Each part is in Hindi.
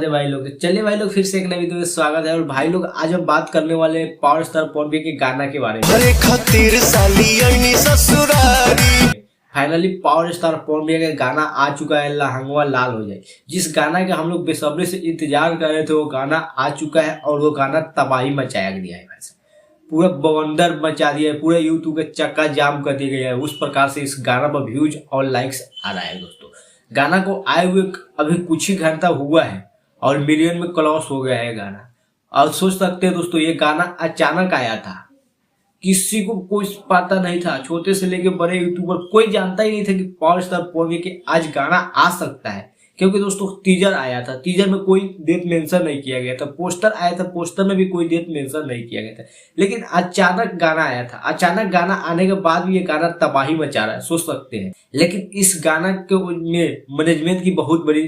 राधे भाई लोग। चलिए भाई लोग, फिर से एक नई वीडियो में स्वागत है। और भाई लोग आज हम बात करने वाले पावर स्टार पवन भैया के गाना के बारे में। फाइनली पावर स्टार पवन भैया का गाना आ चुका है, लहंगवा लाल हो जाए। जिस गाना का हम लोग बेसब्री से इंतजार कर रहे थे वो गाना आ चुका है और वो गाना तबाही मचाया गया है। वैसे पूरा बवंडर मचा दिया है, पूरा यूट्यूब का चक्का जाम कर दिया गया है। उस प्रकार से इस गाना पर व्यूज और लाइक्स आ रहा है। दोस्तों गाना को आए हुए अभी कुछ ही घंटा हुआ है और मिलियन में क्रॉस हो गया है गाना। और सोच सकते हैं दोस्तों, ये गाना अचानक आया था, किसी को कोई पता नहीं था। छोटे से लेके बड़े यूट्यूबर कोई जानता ही नहीं था कि पावर स्टार पवन भैया के आज गाना आ सकता है। क्योंकि दोस्तों टीजर आया था, टीजर में कोई डेट मेंशन नहीं किया गया था। पोस्टर आया था, पोस्टर में भी कोई डेट मेंशन नहीं किया गया था। लेकिन अचानक गाना आया था। अचानक गाना आने के बाद भी ये गाना तबाही मचा रहा है, सोच सकते हैं। लेकिन इस गाना के में मैनेजमेंट की बहुत बड़ी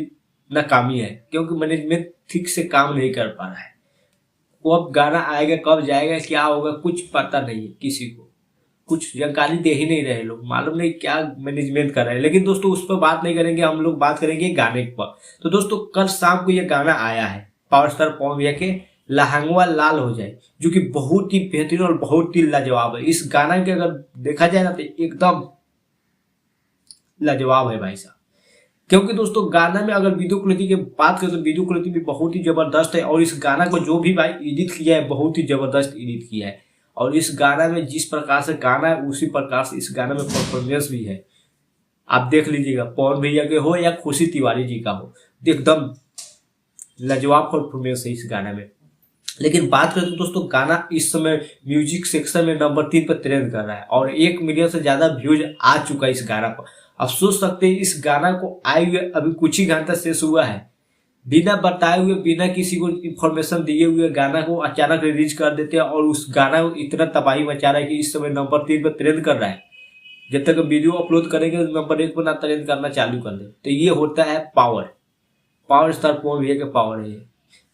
नाकामी है, क्योंकि मैनेजमेंट ठीक से काम नहीं कर पा रहा है। वो अब गाना आएगा, कब जाएगा, क्या होगा, कुछ पता नहीं है। किसी को कुछ जानकारी दे ही नहीं रहे लोग, मालूम नहीं क्या मैनेजमेंट कर रहे हैं। लेकिन दोस्तों उस पर बात नहीं करेंगे, हम लोग बात करेंगे गाने पर। तो दोस्तों कल शाम को ये गाना आया है पावर स्टार पवन भैया के, लहंगवा लाल हो जाए, जो कि बहुत ही बेहतरीन और बहुत ही लाजवाब है। इस गाना के अगर देखा जाए ना तो एकदम लाजवाब है भाई साहब। क्योंकि दोस्तों गाना में अगर वीडियो क्वालिटी की बात करें तो वीडियो क्वालिटी भी बहुत ही जबरदस्त है। और इस गाना को जो भी भाई एडिट किया है बहुत ही जबरदस्त एडिट किया है। और इस गाना में जिस प्रकार से गाना है उसी प्रकार से इस गाना में परफॉर्मेंस भी है। आप देख लीजिएगा, पवन भैया के हो या खुशी तिवारी जी का हो, एकदम लाजवाब परफॉर्मेंस है इस गाना में। लेकिन बात करें तो दोस्तों गाना इस समय म्यूजिक सेक्शन में नंबर 3 पर ट्रेंड कर रहा है और 1 मिलियन से ज्यादा व्यूज आ चुका है इस गाना पर। अब सोच सकते हैं इस गाना को आए हुए अभी कुछ ही घंटा शेष हुआ है, बिना बताए हुए, बिना किसी को इन्फॉर्मेशन दिए हुए गाना को अचानक रिलीज कर देते हैं। और उस गाना को इतना तबाही मचा रहा है कि इस समय नंबर 3 पर ट्रेंड कर रहा है। जब तक वीडियो अपलोड करेंगे तो नंबर 1 पर ना ट्रेंड करना चालू कर दे। तो ये होता है पावर स्टार पवन भैया के पावर है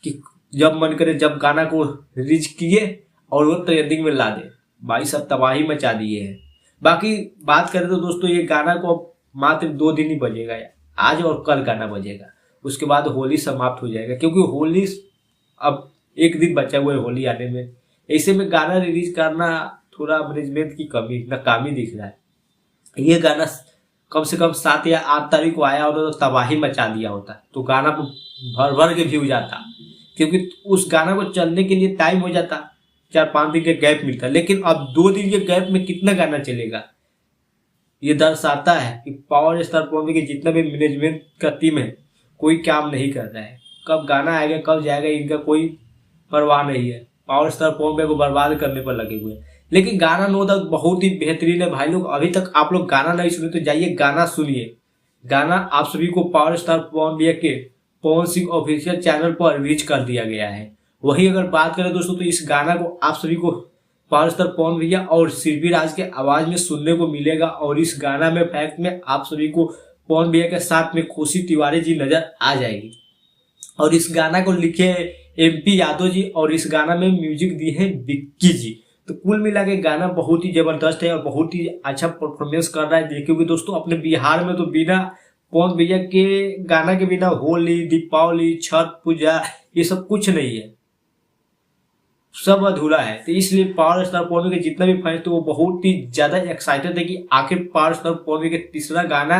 कि जब मन करे जब गाना को रिलीज किए और वो ट्रेंडिंग में ला दे। भाई सब तबाही मचा दिए हैं। बाकी बात करें तो दोस्तों ये गाना को मात्र 2 दिन ही बजेगा, आज और कल गाना बजेगा। उसके बाद होली समाप्त हो जाएगा, क्योंकि होली अब 1 दिन बचा हुआ है होली आने में। ऐसे में गाना रिलीज करना थोड़ा मैनेजमेंट की कमी, नाकामी दिख रहा है। ये गाना कम से कम 7 या 8 तारीख को आया होता तो तबाही मचा दिया होता, तो गाना को भर भर के व्यू जाता। क्योंकि उस गाना को चलने के लिए टाइम हो जाता, 4-5 दिन के गैप मिलता। लेकिन अब 2 दिन के गैप में कितना गाना चलेगा। ये दर्शाता है कि पावर स्टार पवन भैया के जितना भी मैनेजमेंट का टीम है कोई काम नहीं कर रहा है। कब गाना आएगा, कब जाएगा, इनका कोई परवाह नहीं है। पावर स्टार पवन भैया को बर्बाद करने पर लगे हुए हैं। लेकिन गाना नो डाउट बहुत ही बेहतरीन है भाई लोग। अभी तक आप लोग गाना नहीं सुने तो जाइए गाना सुनिए। गाना आप सभी को पावर स्टार पवन भैया के पवन सिंह ऑफिशियल चैनल पर रीच कर दिया गया है। वही अगर बात करें दोस्तों तो इस गाना को आप सभी को पावर स्टार पवन भैया और शिल्पी राज के आवाज में सुनने को मिलेगा। और इस गाना में फैक्ट में आप सभी को पवन भैया के साथ में खुशी तिवारी जी नजर आ जाएगी। और इस गाना को लिखे MP यादव जी और इस गाना में म्यूजिक दिए हैं विक्की जी। तो कुल मिला के गाना बहुत ही जबरदस्त है और बहुत ही अच्छा परफॉर्मेंस कर रहा है। क्योंकि दोस्तों अपने बिहार में तो बिना पवन भैया के गाना के बिना होली, दीपावली, छठ पूजा ये सब कुछ नहीं है, सब अधूरा है। तो इसलिए पावर स्टार पवन के जितना भी फैंस थे वो बहुत ही ज्यादा एक्साइटेड है कि आखिर पावर स्टार पवन के तीसरा गाना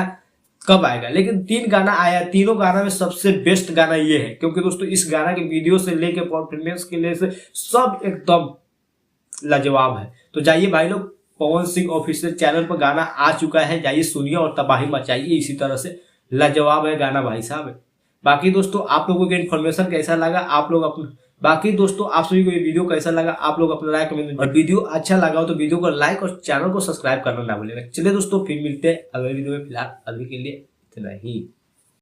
कब आएगा। लेकिन 3 गाना आया, तीनों गाना में सबसे बेस्ट गाना ये है। क्योंकि दोस्तों इस गाना के वीडियो से लेके परफॉर्मेंस के लिए से सब एकदम लाजवाब है। तो जाइए भाई लोग, पवन सिंह ऑफिशियल चैनल पर गाना आ चुका है, जाइए सुनिए और तबाही मचाइए। इसी तरह से लाजवाब है गाना भाई साहब। बाकी दोस्तों आप लोगों को इन्फॉर्मेशन कैसा लगा, आप लोग अपने बाकी दोस्तों आप सभी को ये वीडियो कैसा लगा आप लोग अपना राय कमेंट। और वीडियो अच्छा लगा हो तो वीडियो को लाइक और चैनल को सब्सक्राइब करना ना भूलिएगा। चलिए दोस्तों फिर मिलते हैं अगले वीडियो में। फिलहाल अभी के लिए इतना ही।